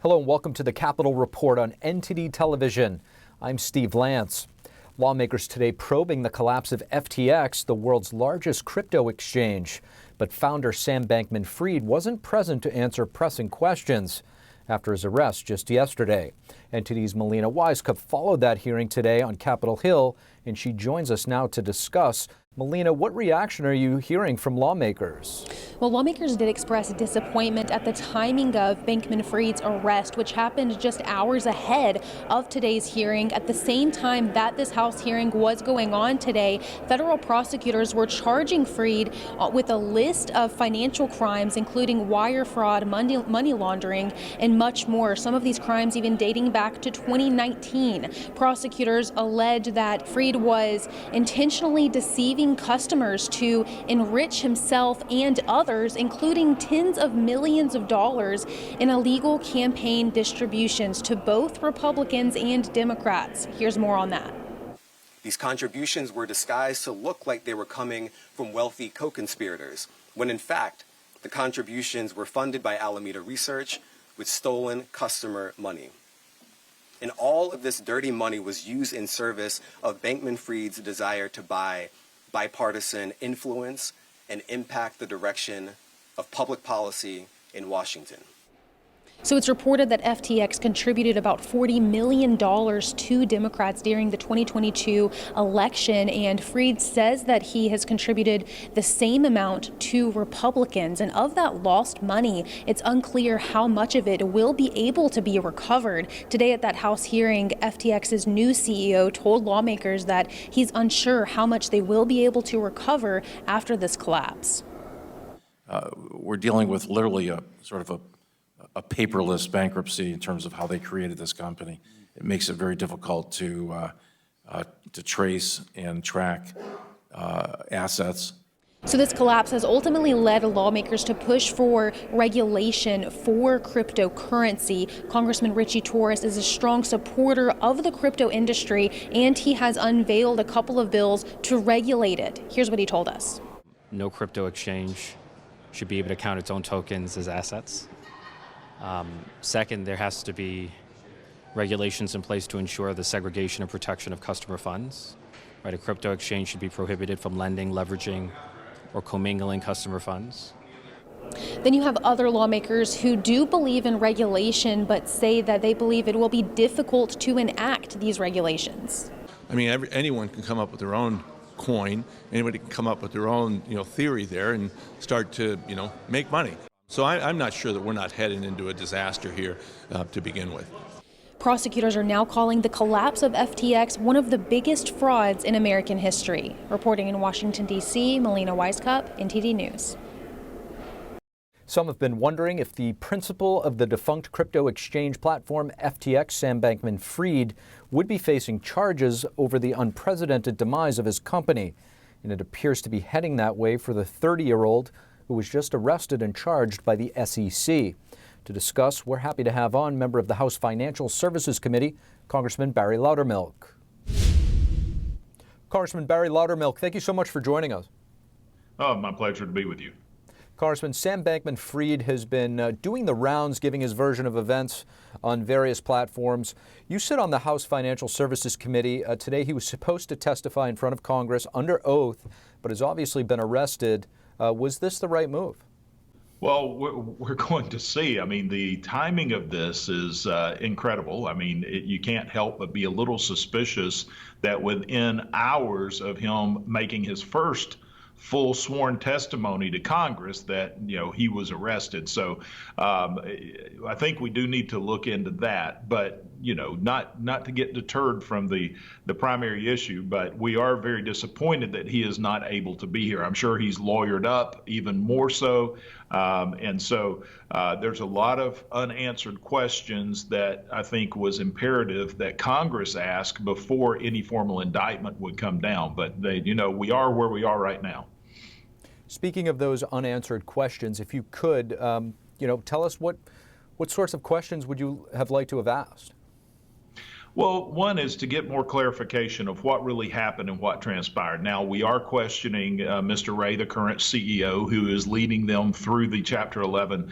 Hello and welcome to the Capitol Report on NTD Television. I'm Steve Lance. Lawmakers today probing the collapse of FTX, the world's largest crypto exchange. But founder Sam Bankman-Fried wasn't present to answer pressing questions after his arrest just yesterday. NTD's Melina Wisecup followed that hearing today on Capitol Hill, and she joins us now to discuss. Melina, what reaction are you hearing from lawmakers? Well, lawmakers did express disappointment at the timing of Bankman-Fried's arrest, which happened just hours ahead of today's hearing. At the same time that this House hearing was going on today, federal prosecutors were charging Fried with a list of financial crimes, including wire fraud, money laundering, and much more. Some of these crimes even dating back to 2019. Prosecutors allege that Fried was intentionally deceiving customers to enrich himself and others, including tens of millions of dollars in illegal campaign distributions to both Republicans and Democrats. Here's more on that. These contributions were disguised to look like they were coming from wealthy co-conspirators, when in fact, the contributions were funded by Alameda Research with stolen customer money. And all of this dirty money was used in service of Bankman-Fried's desire to buy bipartisan influence and impact the direction of public policy in Washington. So it's reported that FTX contributed about $40 million to Democrats during the 2022 election, and Fried says that he has contributed the same amount to Republicans. And of that lost money, it's unclear how much of it will be able to be recovered. Today at that House hearing, FTX's new CEO told lawmakers that he's unsure how much they will be able to recover after this collapse. We're dealing with literally a paperless bankruptcy in terms of how they created this company. It makes it very difficult to trace and track assets. So this collapse has ultimately led lawmakers to push for regulation for cryptocurrency. Congressman Richie Torres is a strong supporter of the crypto industry, and he has unveiled a couple of bills to regulate it. Here's what he told us. No crypto exchange should be able to count its own tokens as assets. Second, there has to be regulations in place to ensure the segregation and protection of customer funds. Right, a crypto exchange should be prohibited from lending, leveraging, or commingling customer funds. Then you have other lawmakers who do believe in regulation, but say that they believe it will be difficult to enact these regulations. I mean, anyone can come up with their own coin. Anybody can come up with their own, theory there and start to, make money. So I'm not sure that we're not heading into a disaster here to begin with. Prosecutors are now calling the collapse of FTX one of the biggest frauds in American history. Reporting in Washington, D.C., Melina Wisecup, NTD News. Some have been wondering if the principal of the defunct crypto exchange platform FTX, Sam Bankman-Fried, would be facing charges over the unprecedented demise of his company. And it appears to be heading that way for the 30-year-old who was just arrested and charged by the SEC. To discuss, we're happy to have on member of the House Financial Services Committee, Congressman Barry Loudermilk. Congressman Barry Loudermilk, thank you so much for joining us. Oh, my pleasure to be with you. Congressman, Sam Bankman-Fried has been doing the rounds, giving his version of events on various platforms. You sit on the House Financial Services Committee. Today he was supposed to testify in front of Congress under oath, but has obviously been arrested. Was this the right move? Well, we're going to see. I mean, the timing of this is incredible. I mean, you can't help but be a little suspicious that within hours of him making his first full sworn testimony to Congress that, he was arrested. So I think we do need to look into that, but, not to get deterred from the primary issue, but we are very disappointed that he is not able to be here. I'm sure he's lawyered up even more so. And so there's a lot of unanswered questions that I think was imperative that Congress ask before any formal indictment would come down. But we are where we are right now. Speaking of those unanswered questions, if you could, tell us what sorts of questions would you have liked to have asked? Well, one is to get more clarification of what really happened and what transpired. Now, we are questioning Mr. Ray, the current CEO, who is leading them through the Chapter 11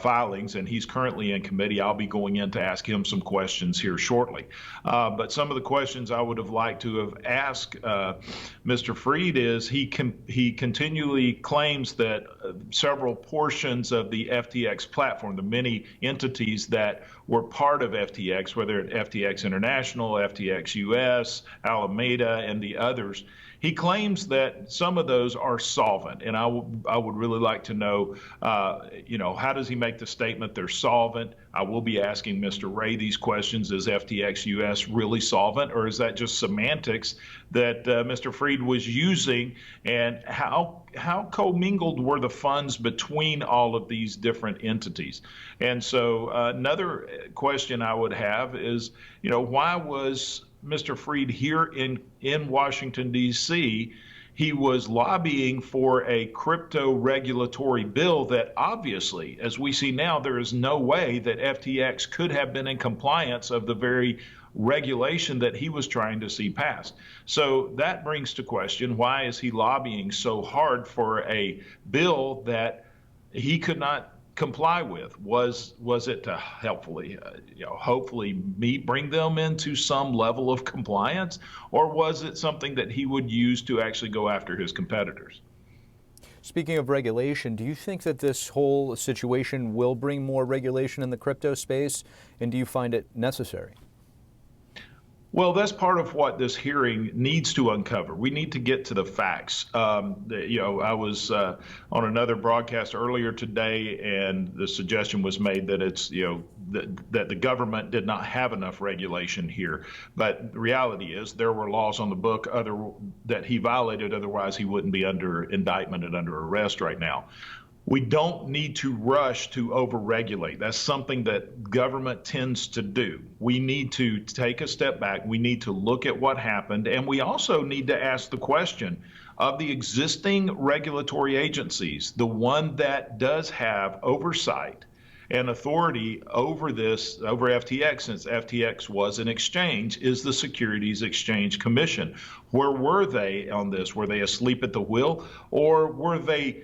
filings, and he's currently in committee. I'll be going in to ask him some questions here shortly. But some of the questions I would have liked to have asked Mr. Fried is he continually claims that several portions of the FTX platform, the many entities that were part of FTX, whether it's FTX International, FTX US, Alameda, and the others, he claims that some of those are solvent. And I would really like to know, how does he make the statement they're solvent? I will be asking Mr. Ray these questions. Is FTX US really solvent, or is that just semantics that Mr. Fried was using? And how commingled were the funds between all of these different entities? And so another question I would have is, why was Mr. Fried here in Washington, D.C., he was lobbying for a crypto regulatory bill that obviously, as we see now, there is no way that FTX could have been in compliance of the very regulation that he was trying to see passed. So that brings to question, why is he lobbying so hard for a bill that he could not comply with? Was it to hopefully bring them into some level of compliance, or was it something that he would use to actually go after his competitors? Speaking of regulation, do you think that this whole situation will bring more regulation in the crypto space, and do you find it necessary? Well, that's part of what this hearing needs to uncover. We need to get to the facts. I was on another broadcast earlier today, and the suggestion was made that it's, that the government did not have enough regulation here. But the reality is there were laws on the book that he violated, otherwise he wouldn't be under indictment and under arrest right now. We don't need to rush to overregulate. That's something that government tends to do. We need to take a step back. We need to look at what happened. And we also need to ask the question of the existing regulatory agencies, the one that does have oversight and authority over FTX, since FTX was an exchange, is the Securities Exchange Commission. Where were they on this? Were they asleep at the wheel, or were they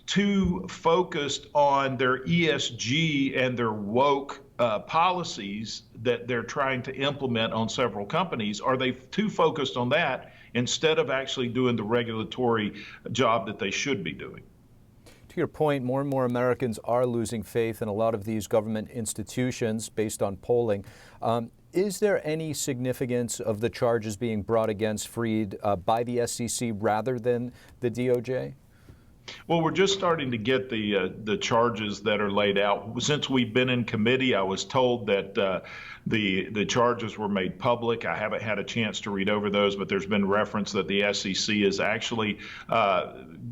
too focused on their ESG and their woke policies that they're trying to implement on several companies? Are they too focused on that instead of actually doing the regulatory job that they should be doing? To your point, more and more Americans are losing faith in a lot of these government institutions based on polling. Is there any significance of the charges being brought against Fried by the SEC rather than the DOJ? Well, we're just starting to get the charges that are laid out. Since we've been in committee, I was told that the charges were made public. I haven't had a chance to read over those, but there's been reference that the SEC is actually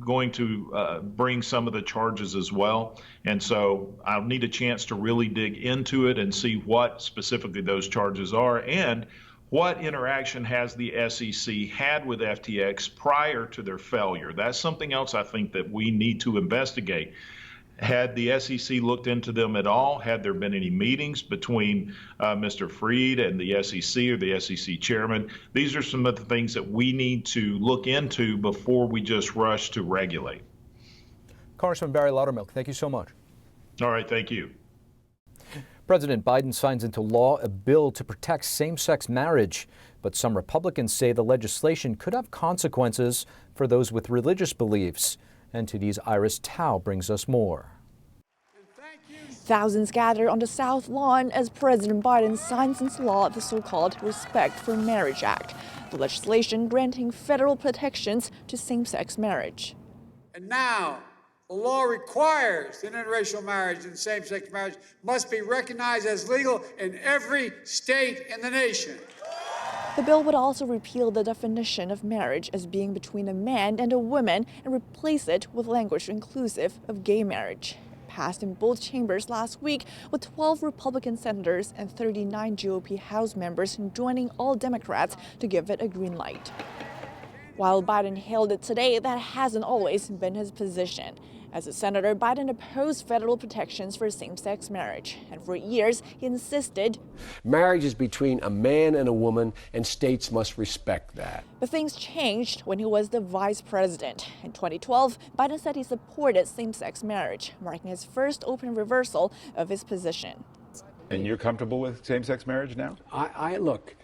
going to bring some of the charges as well. And so I'll need a chance to really dig into it and see what specifically those charges are, and what interaction has the SEC had with FTX prior to their failure? That's something else I think that we need to investigate. Had the SEC looked into them at all? Had there been any meetings between Mr. Fried and the SEC or the SEC chairman? These are some of the things that we need to look into before we just rush to regulate. Congressman Barry Loudermilk, thank you so much. All right, thank you. President Biden signs into law a bill to protect same-sex marriage, but some Republicans say the legislation could have consequences for those with religious beliefs. NTD's Iris Tao brings us more. Thousands gather on the South Lawn as President Biden signs into law the so-called Respect for Marriage Act, the legislation granting federal protections to same-sex marriage. And now, the law requires that interracial marriage and same-sex marriage must be recognized as legal in every state in the nation. The bill would also repeal the definition of marriage as being between a man and a woman and replace it with language inclusive of gay marriage. It passed in both chambers last week, with 12 Republican senators and 39 GOP House members joining all Democrats to give it a green light. While Biden hailed it today, that hasn't always been his position. As a senator, Biden opposed federal protections for same-sex marriage. And for years, he insisted marriage is between a man and a woman, and states must respect that. But things changed when he was the vice president. In 2012, Biden said he supported same-sex marriage, marking his first open reversal of his position. And you're comfortable with same-sex marriage now? Look,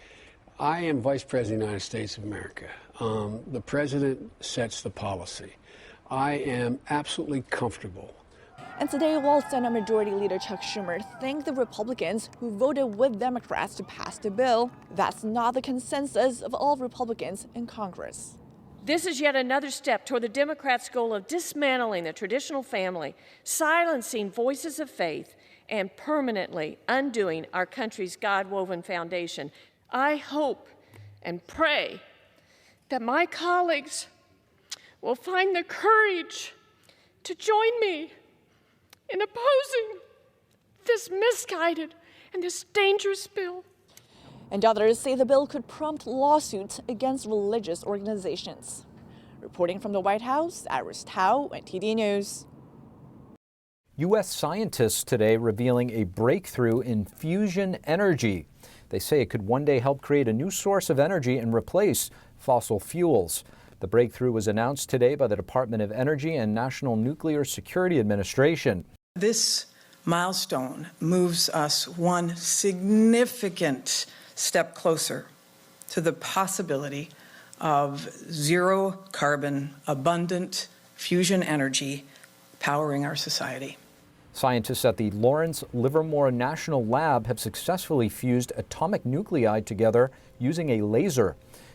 I am vice president of the United States of America. The president sets the policy. I am absolutely comfortable. And today, while Senate Majority Leader Chuck Schumer thanked the Republicans who voted with Democrats to pass the bill, that's not the consensus of all Republicans in Congress. This is yet another step toward the Democrats' goal of dismantling the traditional family, silencing voices of faith, and permanently undoing our country's God-woven foundation. I hope and pray that my colleagues will find the courage to join me in opposing this misguided and this dangerous bill. And others say the bill could prompt lawsuits against religious organizations. Reporting from the White House, Iris Tao, NTD News. U.S. scientists today revealing a breakthrough in fusion energy. They say it could one day help create a new source of energy and replace fossil fuels. The breakthrough was announced today by the Department of Energy and National Nuclear Security Administration. This milestone moves us one significant step closer to the possibility of zero carbon, abundant fusion energy powering our society. Scientists at the Lawrence Livermore National Lab have successfully fused atomic nuclei together using a laser.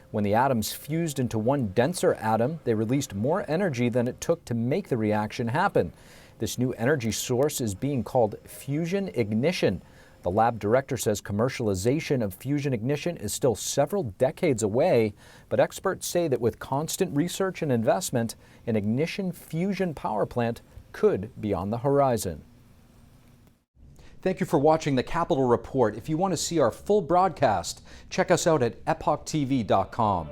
When the atoms fused into one denser atom, they released more energy than it took to make the reaction happen. This new energy source is being called fusion ignition. The lab director says commercialization of fusion ignition is still several decades away, but experts say that with constant research and investment, an ignition fusion power plant could be on the horizon. Thank you for watching the Capitol Report. If you want to see our full broadcast, check us out at epochtv.com.